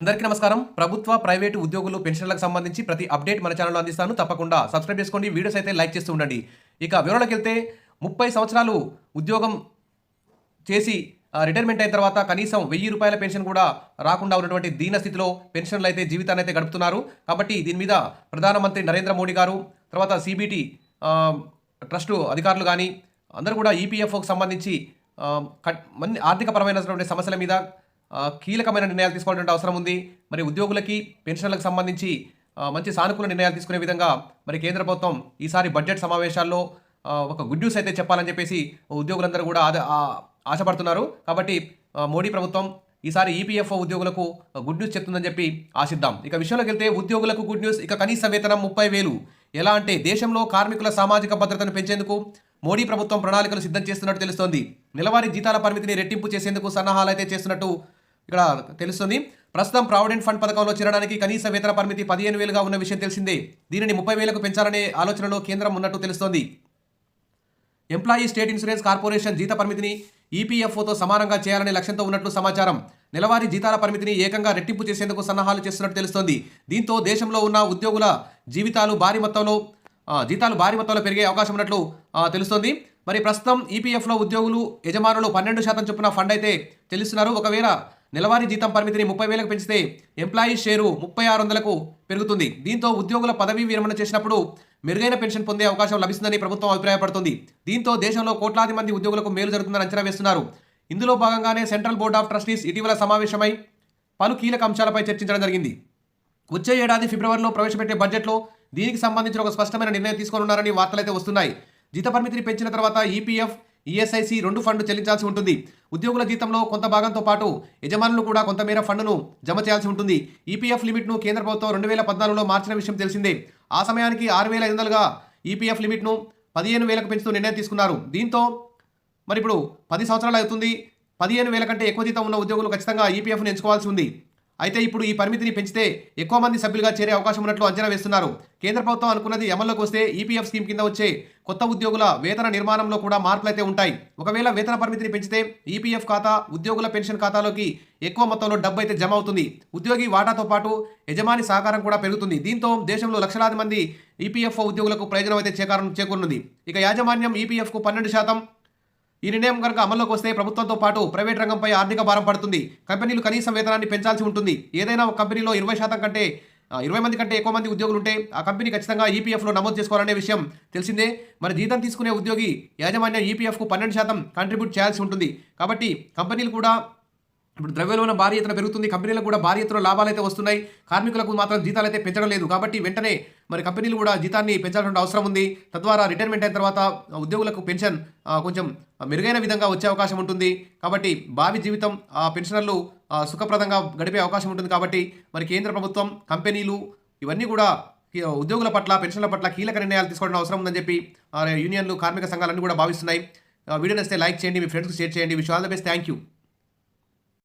అందరికీ నమస్కారం. ప్రభుత్వ, ప్రైవేటు ఉద్యోగులు, పెన్షన్‌లకు సంబంధించి ప్రతి అప్డేట్ మన ఛానెల్‌లో అందిస్తాను. తప్పకుండా సబ్స్క్రైబ్ చేసుకోండి. వీడియోస్ అయితే లైక్ చేస్తూ ఉండండి. ఇక వివరాలకెళ్తే 30 సంవత్సరాలు ఉద్యోగం చేసి రిటైర్మెంట్ అయిన తర్వాత కనీసం రూ. 1000 పెన్షన్ కూడా రాకుండా ఉన్నటువంటి దీన స్థితిలో పెన్షన్‌లయితే జీవితాన్నయితే గడుపుతున్నారు. కాబట్టి దీని మీద ప్రధానమంత్రి నరేంద్ర మోడీ గారు, తర్వాత సీబీటీ ట్రస్టు అధికారులు గాని అందరూ కూడా ఈపీఎఫ్ఓకి సంబంధించి ఆర్థికపరమైనటువంటి సమస్యల మీద కీలకమైన నిర్ణయాలు తీసుకోవాల్సిన అవసరం ఉంది. మరి ఉద్యోగులకి, పెన్షన్లకు సంబంధించి మంచి సానుకూల నిర్ణయాలు తీసుకునే విధంగా మరి కేంద్ర ప్రభుత్వం ఈసారి బడ్జెట్ సమావేశాల్లో ఒక గుడ్ న్యూస్ అయితే చెప్పాలని చెప్పేసి ఉద్యోగులందరూ కూడా ఆశపడుతున్నారు. కాబట్టి మోడీ ప్రభుత్వం ఈసారి ఈపీఎఫ్ఓ ఉద్యోగులకు గుడ్ న్యూస్ చెప్తుందని చెప్పి ఆశిద్దాం. ఇక విషయంలోకి వెళ్తే ఉద్యోగులకు గుడ్ న్యూస్. ఇక కనీస వేతనం 30,000. ఎలా అంటే దేశంలో కార్మికుల సామాజిక భద్రతను పెంచేందుకు మోడీ ప్రభుత్వం ప్రణాళికలు సిద్ధం చేస్తున్నట్టు తెలుస్తోంది. నెలవారీ జీతాల పరిమితిని రెట్టింపు చేసేందుకు సన్నాహాలు అయితే చేస్తున్నట్టు ఇక్కడ తెలుస్తుంది. ప్రస్తుతం ప్రావిడెంట్ ఫండ్ పథకంలో చేరడానికి కనీస వేతన పరిమితి 15,000గా ఉన్న విషయం తెలిసిందే. దీనిని 30,000కు పెంచాలనే ఆలోచనలో కేంద్రం ఉన్నట్టు తెలుస్తోంది. ఎంప్లాయీ స్టేట్ ఇన్సూరెన్స్ కార్పొరేషన్ జీత పరిమితిని ఈపీఎఫ్ఓతో సమానంగా చేయాలనే లక్ష్యంతో ఉన్నట్లు సమాచారం. నెలవారీ జీతాల పరిమితిని ఏకంగా రెట్టింపు చేసేందుకు సన్నాహాలు చేస్తున్నట్టు తెలుస్తోంది. దీంతో దేశంలో ఉన్న ఉద్యోగుల జీతాలు భారీ మొత్తంలో పెరిగే అవకాశం ఉన్నట్లు తెలుస్తోంది. మరి ప్రస్తుతం ఈపీఎఫ్లో ఉద్యోగులు, యజమానులు 12% చొప్పున ఫండ్ అయితే చెల్లిస్తున్నారు. ఒకవేళ నెలవారీ జీతం పరిమితిని 30,000కు పెంచితే ఎంప్లాయీ షేరు 3,600లకు పెరుగుతుంది. దీంతో ఉద్యోగుల పదవీ విరమణ చేసినప్పుడు మెరుగైన పెన్షన్ పొందే అవకాశం లభిస్తుందని ప్రభుత్వం అభిప్రాయపడుతుంది. దీంతో దేశంలో కోట్లాది మంది ఉద్యోగులకు మేలు జరుగుతుందని అంచనా వేస్తున్నారు. ఇందులో భాగంగానే సెంట్రల్ బోర్డ్ ఆఫ్ ట్రస్టీస్ ఇటీవల సమావేశమై పలు కీలక అంశాలపై చర్చించడం జరిగింది. వచ్చే ఏడాది ఫిబ్రవరిలో ప్రవేశపెట్టే బడ్జెట్లో దీనికి సంబంధించిన ఒక స్పష్టమైన నిర్ణయం తీసుకోనున్నారని వార్తలైతే వస్తున్నాయి. జీత పరిమితిని పెంచిన తర్వాత ఈపీఎఫ్, ఈఎస్ఐసి 2 ఫండ్ చెల్లించాల్సి ఉంటుంది. ఉద్యోగుల జీతంలో కొంత భాగంతో పాటు యజమానులు కూడా కొంతమేర ఫండ్ను జమ చేయాల్సి ఉంటుంది. ఈపీఎఫ్ లిమిట్ను కేంద్ర ప్రభుత్వం 2014లో మార్చిన విషయం తెలిసిందే. ఆ సమయానికి 6,500గా ఈపీఎఫ్ లిమిట్ను 15,000కు పెంచుతూ నిర్ణయం తీసుకున్నారు. దీంతో మరి ఇప్పుడు 10 సంవత్సరాలు అవుతుంది. 15,000 కంటే ఎక్కువ జీతం ఉన్న ఉద్యోగులు ఖచ్చితంగా ఈపీఎఫ్ను ఎంచుకోవాల్సి ఉంది. అయితే ఇప్పుడు ఈ పరిమితిని పెంచితే ఎక్కువ మంది సభ్యులుగా చేరే అవకాశం ఉన్నట్లు అంచనా వేస్తున్నారు. కేంద్ర ప్రభుత్వం అనుకున్నది అమల్లోకి వస్తే ఈపీఎఫ్ స్కీమ్ కింద వచ్చే కొత్త ఉద్యోగుల వేతన నిర్మాణంలో కూడా మార్పులైతే ఉంటాయి. ఒకవేళ వేతన పరిమితిని పెంచితే ఈపీఎఫ్ ఖాతా, ఉద్యోగుల పెన్షన్ ఖాతాలోకి ఎక్కువ మొత్తంలో డబ్బు అయితే జమ అవుతుంది. ఉద్యోగి వాటాతో పాటు యజమాని సహకారం కూడా పెరుగుతుంది. దీంతో దేశంలో లక్షలాది మంది ఈపీఎఫ్ఓ ఉద్యోగులకు ప్రయోజనం అయితే చేకూరనుంది. ఇక యాజమాన్యం ఈపీఎఫ్కు 12%. ఈ నిర్ణయం కనుక అమల్లోకి వస్తే ప్రభుత్వంతో పాటు ప్రైవేట్ రంగంపై ఆర్థిక భారం పడుతుంది. కంపెనీలు కనీసం వేతనాన్ని పెంచాల్సి ఉంటుంది. ఏదైనా ఒక కంపెనీలో 20 మంది కంటే ఎక్కువ మంది ఉద్యోగులు ఉంటే ఆ కంపెనీ ఖచ్చితంగా ఈపీఎఫ్లో నమోదు చేసుకోవాలనే విషయం తెలిసిందే. మరి జీతం తీసుకునే ఉద్యోగి యాజమాన్యం ఈపీఎఫ్కు 12% కంట్రిబ్యూట్ చేయాల్సి ఉంటుంది. కాబట్టి కంపెనీలు కూడా ఇప్పుడు ద్రవ్యోల్బణం భారీ ఎత్తున పెరుగుతుంది. కంపెనీలకు కూడా భారీ ఎత్తున లాభాలు అయితే వస్తున్నాయి. కార్మికులకు మాత్రం జీతాలు అయితే పెంచడం లేదు. కాబట్టి వెంటనే మరి కంపెనీలు కూడా జీతాన్ని పెంచాల్సిన అవసరం ఉంది. తద్వారా రిటైర్మెంట్ అయిన తర్వాత ఉద్యోగులకు పెన్షన్ కొంచెం మెరుగైన విధంగా వచ్చే అవకాశం ఉంటుంది. కాబట్టి భావి జీవితం పెన్షనర్లు సుఖప్రదంగా గడిపే అవకాశం ఉంటుంది. కాబట్టి మరి కేంద్ర ప్రభుత్వం, కంపెనీలు ఇవన్నీ కూడా ఉద్యోగుల పట్ల, పెన్షన్ల పట్ల కీలక నిర్ణయాలు తీసుకోవడం అవసరం ఉందని చెప్పి యూనియన్లు, కార్మిక సంఘాలన్నీ కూడా భావిస్తున్నాయి. వీడియో నచ్చితే లైక్ చేయండి, మీ ఫ్రెండ్స్కి షేర్ చేయండి. Wish all the best. Thank you.